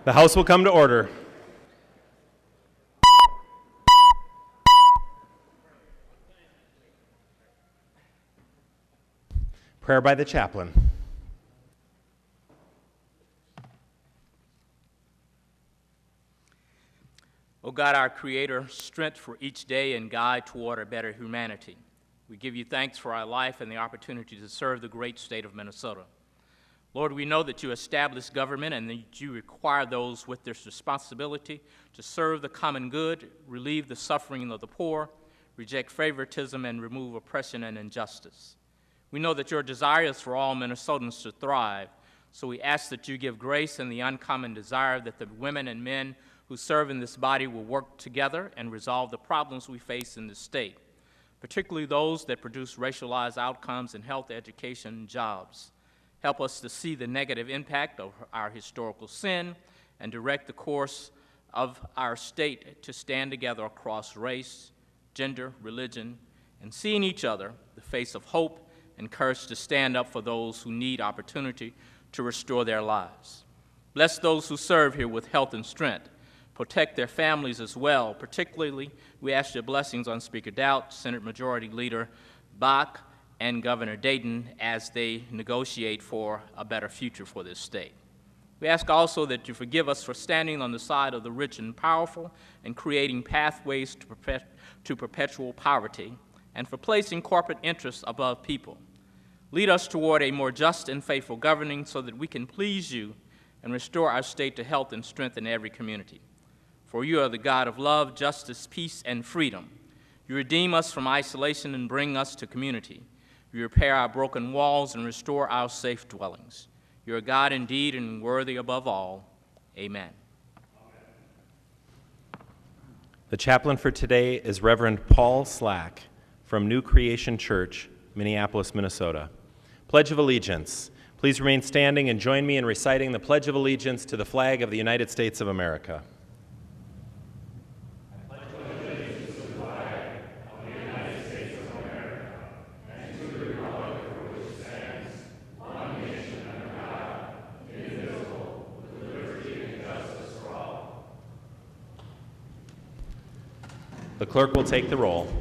The House will come to order. Prayer by the Chaplain. O God, our Creator, strength for each day and guide toward a better humanity. We give you thanks for our life and the opportunity to serve the great state of Minnesota. Lord, we know that you establish government and that you require those with this responsibility to serve the common good, relieve the suffering of the poor, reject favoritism, and remove oppression and injustice. We know that your desire is for all Minnesotans to thrive, so we ask that you give grace and the uncommon desire that the women and men who serve in this body will work together and resolve the problems we face in this state, particularly those that produce racialized outcomes in health, education, and jobs. Help us to see the negative impact of our historical sin and direct the course of our state to stand together across race, gender, religion, and see in each other the face of hope and courage to stand up for those who need opportunity to restore their lives. Bless those who serve here with health and strength. Protect their families as well. Particularly, we ask your blessings on Speaker Doubt, Senate Majority Leader Bach, and Governor Dayton as they negotiate for a better future for this state. We ask also that you forgive us for standing on the side of the rich and powerful and creating pathways to perpetual poverty, and for placing corporate interests above people. Lead us toward a more just and faithful governing so that we can please you and restore our state to health and strength in every community. For you are the God of love, justice, peace, and freedom. You redeem us from isolation and bring us to community. You repair our broken walls and restore our safe dwellings. You are God indeed and worthy above all. Amen. The chaplain for today is Reverend Paul Slack from New Creation Church, Minneapolis, Minnesota. Pledge of Allegiance. Please remain standing and join me in reciting the Pledge of Allegiance to the flag of the United States of America. The clerk will take the roll.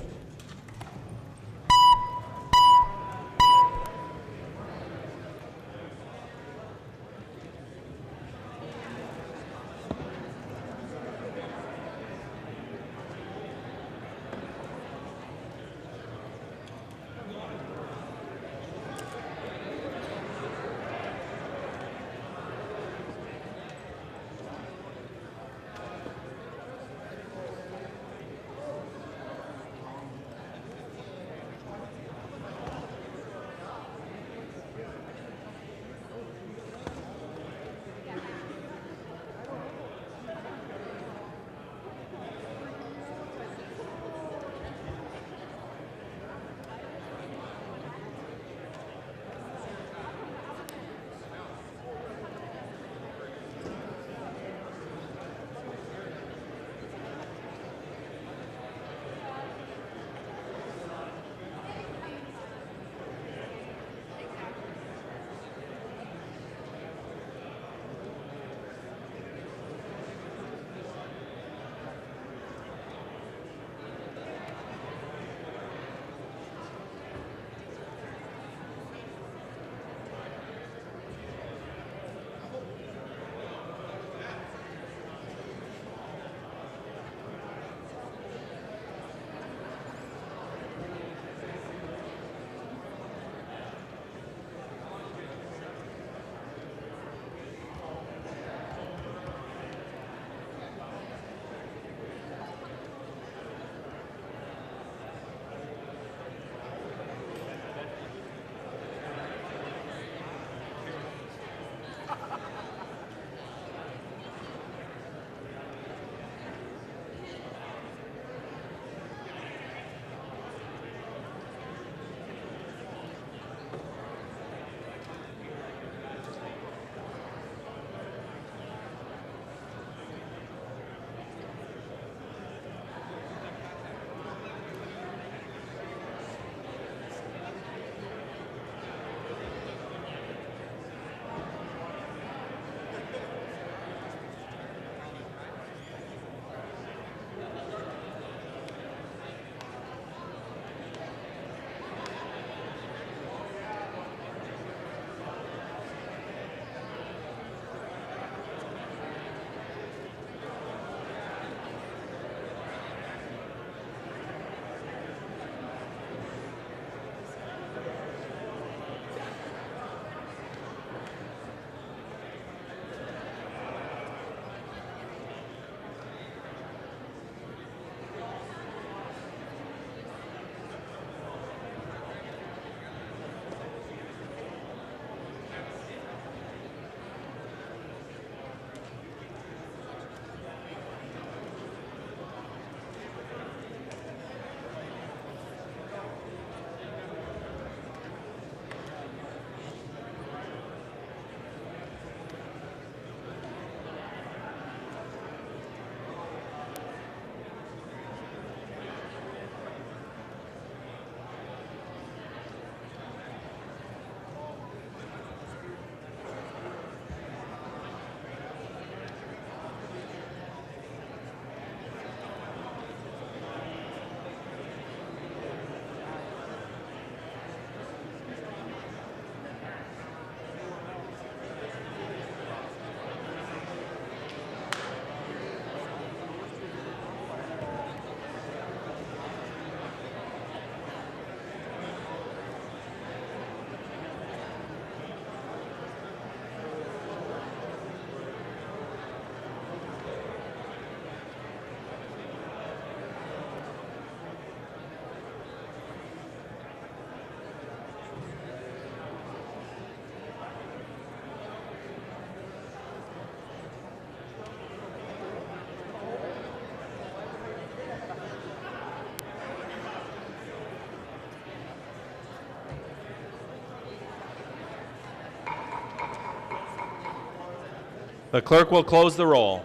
The clerk will close the roll.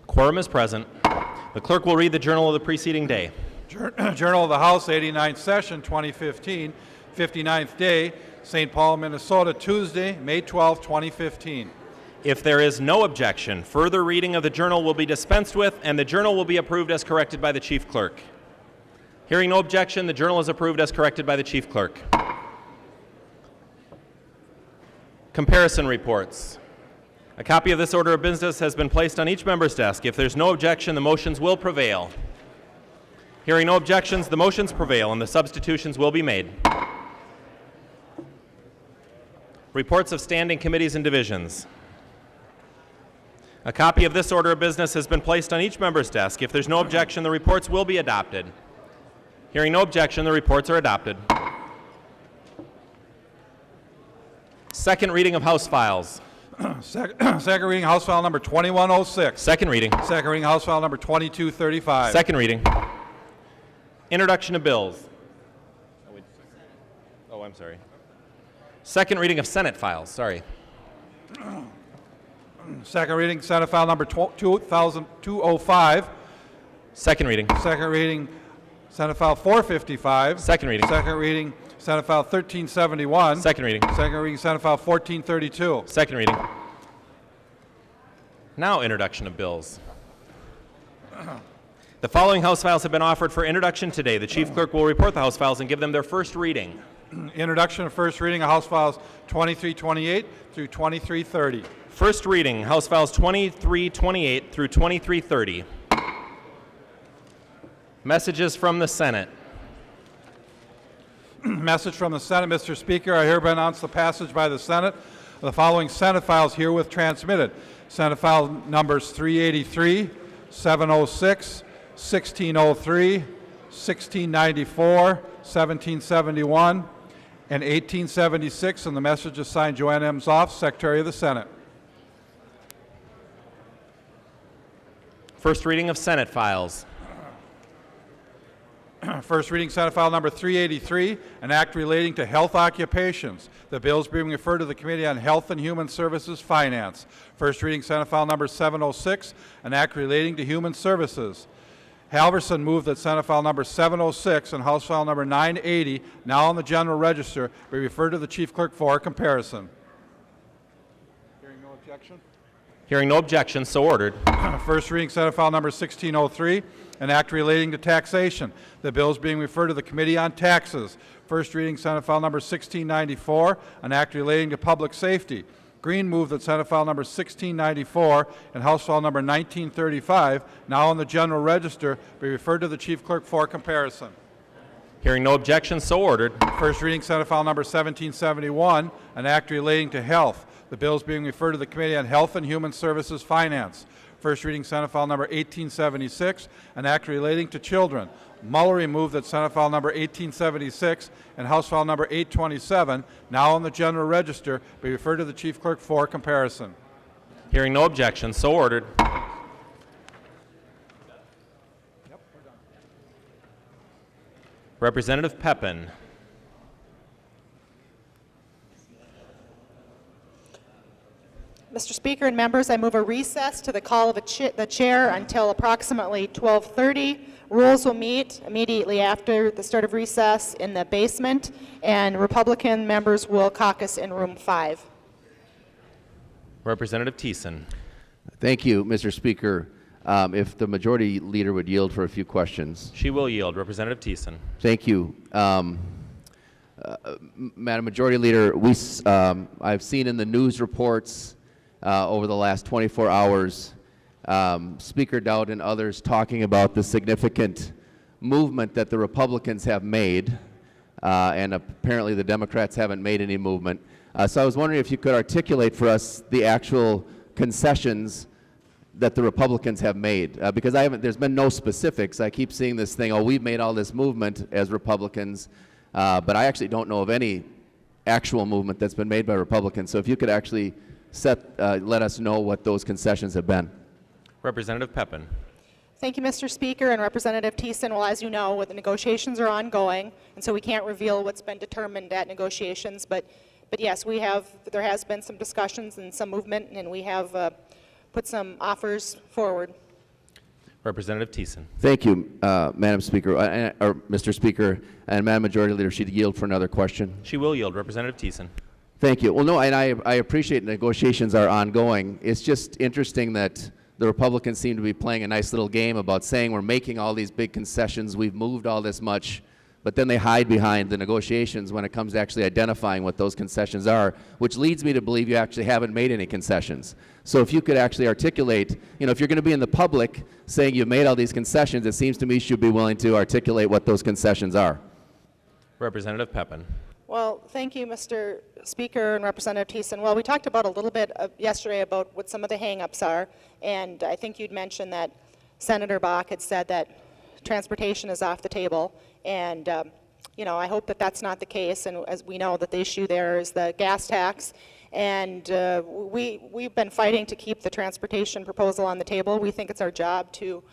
Quorum is present. The clerk will read the journal of the preceding day. Journal of the House, 89th Session, 2015, 59th day, St. Paul, Minnesota, Tuesday, May 12, 2015. If there is no objection, further reading of the journal will be dispensed with, and the journal will be approved as corrected by the chief clerk. Hearing no objection, the journal is approved as corrected by the chief clerk. Comparison reports. A copy of this order of business has been placed on each member's desk. If there's no objection, the motions will prevail. Hearing no objections, the motions prevail and the substitutions will be made. Reports of standing committees and divisions. A copy of this order of business has been placed on each member's desk. If there's no objection, the reports will be adopted. Hearing no objection, the reports are adopted. Second reading of House files. Second reading, House File number 2106. Second reading. Second reading, House File number 2235. Second reading. Introduction of bills. Oh, I'm sorry. Second reading of Senate files, sorry. Second reading, Senate File number 205. Second reading. Second reading, Senate File 455. Second reading. Second reading, Senate File 1371. Second reading. Second reading, Senate File 1432. Second reading. Now introduction of bills. The following House files have been offered for introduction today. The Chief Clerk will report the House files and give them their first reading. Introduction and first reading of House Files 2328 through 2330. First reading, House files 2328 through 2330. Messages from the Senate. Message from the Senate. Mr. Speaker, I hereby announce the passage by the Senate of the following Senate files herewith transmitted. Senate file numbers 383, 706, 1603, 1694, 1771, and 1876, and the message is signed Joanna M. Zoff, Secretary of the Senate. First reading of Senate files. First reading, Senate File number 383, an act relating to health occupations. The bill is being referred to the Committee on Health and Human Services Finance. First reading, Senate File number 706, an act relating to human services. Halverson moved that Senate File number 706 and House File number 980, now on the General Register, be referred to the Chief Clerk for comparison. Hearing no objection? Hearing no objection, so ordered. First reading, Senate File number 1603, an act relating to taxation. The bill is being referred to the Committee on Taxes. First reading, Senate File number 1694, an act relating to public safety. Green moved that Senate File number 1694 and House File number 1935, now on the General Register, be referred to the Chief Clerk for comparison. Hearing no objection, so ordered. First reading, Senate File number 1771, an act relating to health. The bill is being referred to the Committee on Health and Human Services Finance. First reading, Senate File number 1876, an act relating to children. Mullery moved that Senate File number 1876 and House File number 827, now on the General Register, be referred to the Chief Clerk for comparison. Hearing no objection, so ordered. Representative Pepin. Mr. Speaker and members, I move a recess to the call of the chair until approximately 12:30. Rules will meet immediately after the start of recess in the basement, and Republican members will caucus in room 5. Representative Thiessen. Thank you, Mr. Speaker. If the majority leader would yield for a few questions. She will yield. Representative Thiessen. Thank you. Madam Majority Leader, I've seen in the news reports over the last 24 hours Speaker Dowd and others talking about the significant movement that the Republicans have made, and apparently the Democrats haven't made any movement. So I was wondering if you could articulate for us the actual concessions that the Republicans have made, because there's been no specifics. I keep seeing this thing, oh, we've made all this movement as Republicans, but I actually don't know of any actual movement that's been made by Republicans. So if you could actually let us know what those concessions have been. Representative Pepin. Thank you, Mr. Speaker and Representative Thiessen. Well, as you know, the negotiations are ongoing, and so we can't reveal what's been determined at negotiations. But yes, there has been some discussions and some movement, and we have put some offers forward. Representative Thiessen. Thank you, Madam Speaker, or Mr. Speaker, and Madam Majority Leader. She'd yield for another question. She will yield. Representative Thiessen. Thank you. Well, no, and I appreciate negotiations are ongoing. It's just interesting that the Republicans seem to be playing a nice little game about saying we're making all these big concessions, we've moved all this much, but then they hide behind the negotiations when it comes to actually identifying what those concessions are, which leads me to believe you actually haven't made any concessions. So if you could actually articulate, if you're going to be in the public saying you've made all these concessions, it seems to me you should be willing to articulate what those concessions are. Representative Pepin. Well, thank you, Mr. Speaker and Representative Thiessen. Well, we talked about a little bit yesterday about what some of the hang-ups are, and I think you'd mentioned that Senator Bach had said that transportation is off the table, and I hope that that's not the case, and as we know that the issue there is the gas tax, and we've been fighting to keep the transportation proposal on the table. We think it's our job to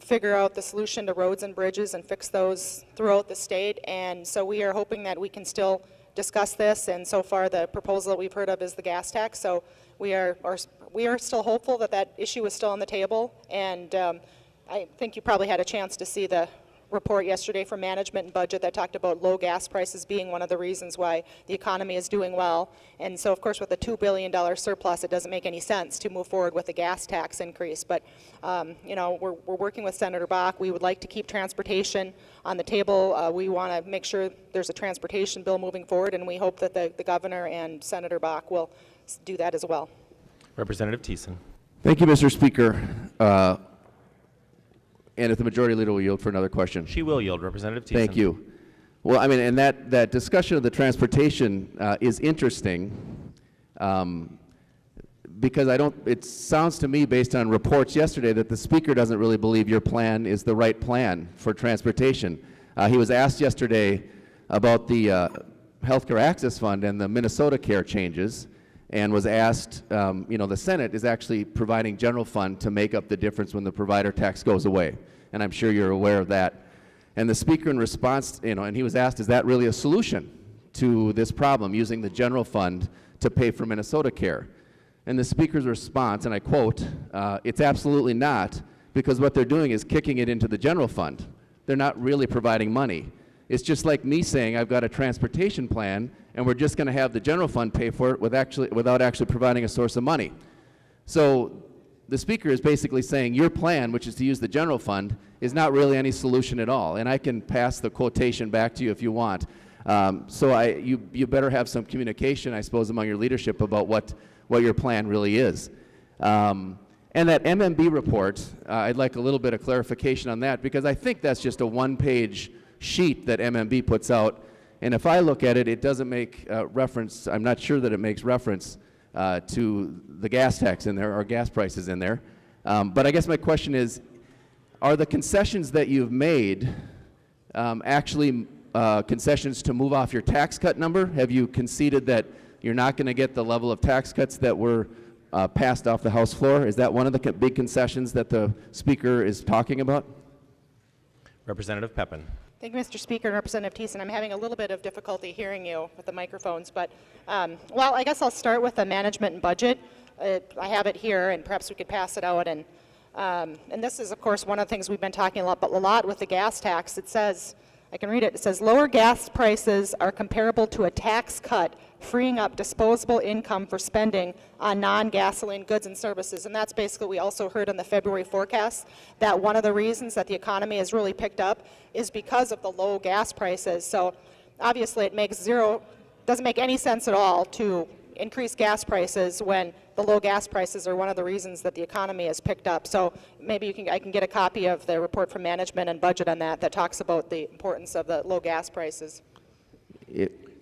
figure out the solution to roads and bridges and fix those throughout the state, and so we are hoping that we can still discuss this, and so far the proposal that we've heard of is the gas tax, so we are still hopeful that that issue is still on the table, and I think you probably had a chance to see the report yesterday from Management and Budget that talked about low gas prices being one of the reasons why the economy is doing well. And so, of course, with a $2 billion surplus, it doesn't make any sense to move forward with the gas tax increase. But, we're working with Senator Bach. We would like to keep transportation on the table. We want to make sure there's a transportation bill moving forward, and we hope that the governor and Senator Bach will do that as well. Representative Thiessen. Thank you, Mr. Speaker. And if the Majority Leader will yield for another question. She will yield. Representative Thiessen. Thank you. Well, I mean, and that discussion of the transportation is interesting because it sounds to me, based on reports yesterday, that the Speaker doesn't really believe your plan is the right plan for transportation. He was asked yesterday about the Healthcare Access Fund and the Minnesota Care changes, and was asked, the Senate is actually providing general fund to make up the difference when the provider tax goes away. And I'm sure you're aware of that. And the Speaker in response, and he was asked, is that really a solution to this problem, using the general fund to pay for Minnesota Care? And the Speaker's response, and I quote, it's absolutely not, because what they're doing is kicking it into the general fund. They're not really providing money. It's just like me saying I've got a transportation plan and we're just going to have the general fund pay for it without actually providing a source of money. So the Speaker is basically saying your plan, which is to use the general fund, is not really any solution at all. And I can pass the quotation back to you if you want. You better have some communication, I suppose, among your leadership about what your plan really is. And that MMB report, I'd like a little bit of clarification on that, because I think that's just a one-page sheet that MMB puts out, and if I look at it, it doesn't make reference, I'm not sure that it makes reference to the gas tax in there or gas prices in there. But I guess my question is, are the concessions that you've made actually concessions to move off your tax cut number? Have you conceded that you're not going to get the level of tax cuts that were passed off the House floor? Is that one of the big concessions that the Speaker is talking about? Representative Pepin. Thank you, Mr. Speaker and Representative Thiessen. I'm having a little bit of difficulty hearing you with the microphones, but, well, I guess I'll start with the Management and Budget. I have it here, and perhaps we could pass it out. And this is, of course, one of the things we've been talking a lot with the gas tax. It says, I can read it, it says, lower gas prices are comparable to a tax cut, freeing up disposable income for spending on non-gasoline goods and services. And that's basically, we also heard in the February forecast, that one of the reasons that the economy has really picked up is because of the low gas prices. So obviously it doesn't make any sense at all to increase gas prices when the low gas prices are one of the reasons that the economy has picked up. So maybe I can get a copy of the report from Management and Budget on that talks about the importance of the low gas prices.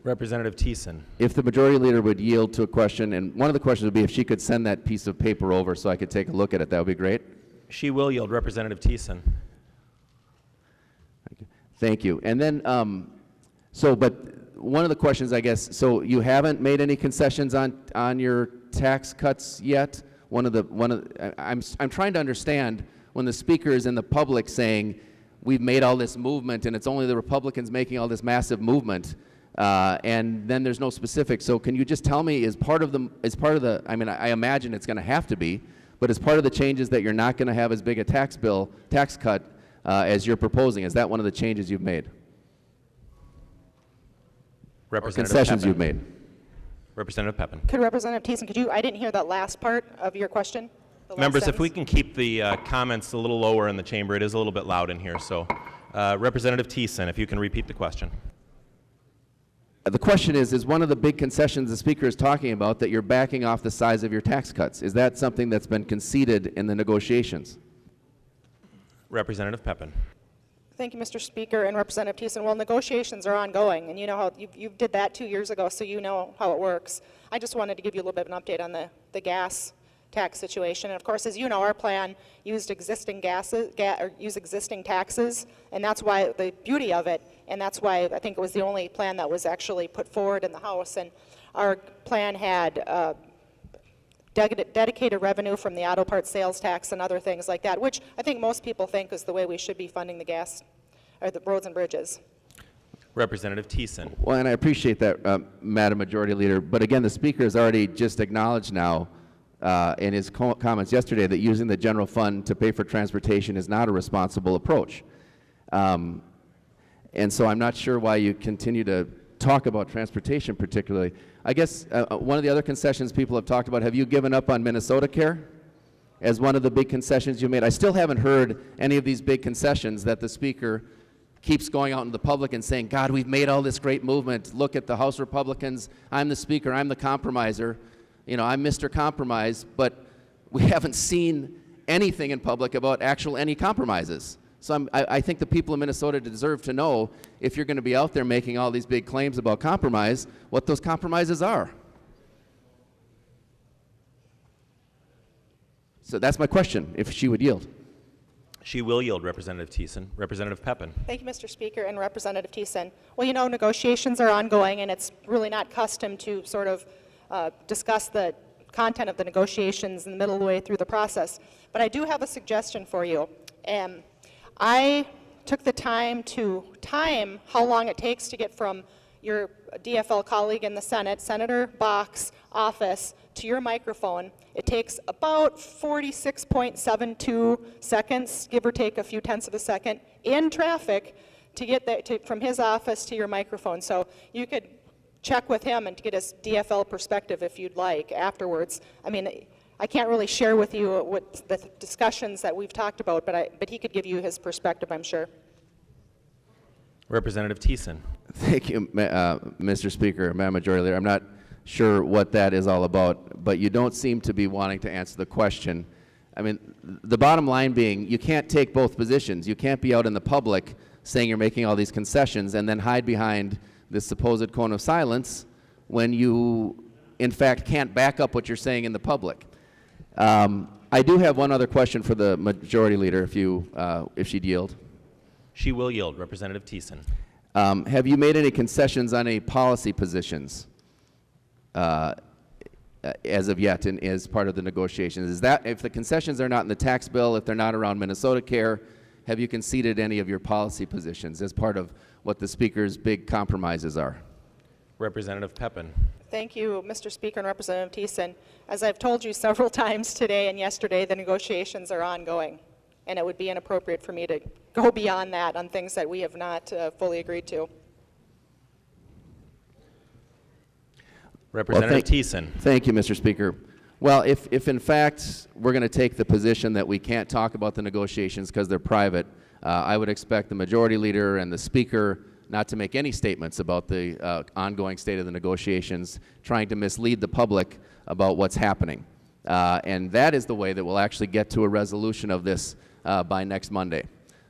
Representative Thiessen. If the Majority Leader would yield to a question, and one of the questions would be if she could send that piece of paper over so I could take a look at it, that would be great. She will yield. Representative Thiessen. Thank you. And then, but one of the questions, I guess, so you haven't made any concessions on your tax cuts yet? I'm trying to understand when the speaker is in the public saying, we've made all this movement and it's only the Republicans making all this massive movement, and then there's no specifics. So can you just tell me, is part of the, I mean, I imagine it's going to have to be, but as part of the changes that you're not going to have as big a tax cut as you're proposing, is that one of the changes you've made? Or concessions you've made? Representative Pepin. Could Representative Thiessen, I didn't hear that last part of your question. The last Members, if we sentence. can keep the comments a little lower in the chamber, it is a little bit loud in here. So, Representative Thiessen, if you can repeat the question. The question is one of the big concessions the speaker is talking about that you're backing off the size of your tax cuts. Is that something that's been conceded in the negotiations? Representative Pepin. Thank you, Mr. Speaker and Representative Thiessen. Well, negotiations are ongoing, and you know how you did that 2 years ago, so you know how it works. I just wanted to give you a little bit of an update on the gas tax situation. And of course, as you know, our plan used existing existing taxes, and that's why the beauty of it, and that's why I think it was the only plan that was actually put forward in the House. And our plan had dedicated revenue from the auto parts sales tax and other things like that, which I think most people think is the way we should be funding the gas or the roads and bridges. Representative Thiessen. Well, and I appreciate that, Madam Majority Leader, but again, the speaker has already just acknowledged now in his comments yesterday that using the general fund to pay for transportation is not a responsible approach. And so I'm not sure why you continue to talk about transportation particularly. I guess one of the other concessions people have talked about, have you given up on Minnesota Care as one of the big concessions you made? I still haven't heard any of these big concessions that the speaker keeps going out in the public and saying, God, we've made all this great movement. Look at the House Republicans. I'm the speaker. I'm the compromiser. You know, I'm Mr. Compromise. But we haven't seen anything in public about any compromises. So I think the people of Minnesota deserve to know, if you're going to be out there making all these big claims about compromise, what those compromises are. So that's my question, if she would yield. She will yield, Representative Thiessen. Representative Pepin. Thank you, Mr. Speaker and Representative Thiessen. Well, you know, negotiations are ongoing, and it's really not custom to sort of discuss the content of the negotiations in the middle of the way through the process. But I do have a suggestion for you. I took the time to time how long it takes to get from your DFL colleague in the Senate, Senator Bach's office, to your microphone. It takes about 46.72 seconds, give or take a few tenths of a second, in traffic to get there, from his office to your microphone. So you could check with him and to get his DFL perspective if you'd like afterwards. I mean, I can't really share with you what the discussions that we've talked about, but he could give you his perspective, I'm sure. Representative Thiessen. Thank you, Mr. Speaker, Madam Majority Leader. I'm not sure what that is all about, but you don't seem to be wanting to answer the question. I mean, the bottom line being, you can't take both positions. You can't be out in the public saying you're making all these concessions and then hide behind this supposed cone of silence when you, in fact, can't back up what you're saying in the public. I do have one other question for the Majority Leader, if she'd yield. She will yield, Representative Thiessen. Have you made any concessions on any policy positions as of yet as part of the negotiations? Is that, if the concessions are not in the tax bill, if they're not around Minnesota Care, have you conceded any of your policy positions as part of what the Speaker's big compromises are? Representative Pepin. Thank you, Mr. Speaker and Representative Thiessen. As I've told you several times today and yesterday, the negotiations are ongoing, and it would be inappropriate for me to go beyond that on things that we have not fully agreed to. Representative Thiessen. Thank you, Mr. Speaker. Well, if in fact we're going to take the position that we can't talk about the negotiations because they're private, I would expect the Majority Leader and the Speaker not to make any statements about the ongoing state of the negotiations, trying to mislead the public about what's happening. And that is the way that we'll actually get to a resolution of this by next Monday.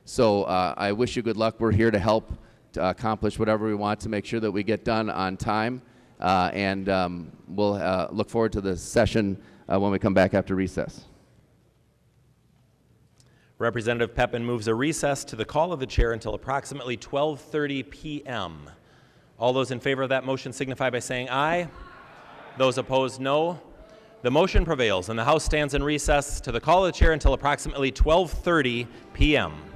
So I wish you good luck. We're here to help to accomplish whatever we want to make sure that we get done on time. And we'll look forward to the session when we come back after recess. Representative Pepin moves a recess to the call of the chair until approximately 12:30 p.m. All those in favor of that motion signify by saying aye. Those opposed, no. The motion prevails, and the House stands in recess to the call of the chair until approximately 12:30 p.m.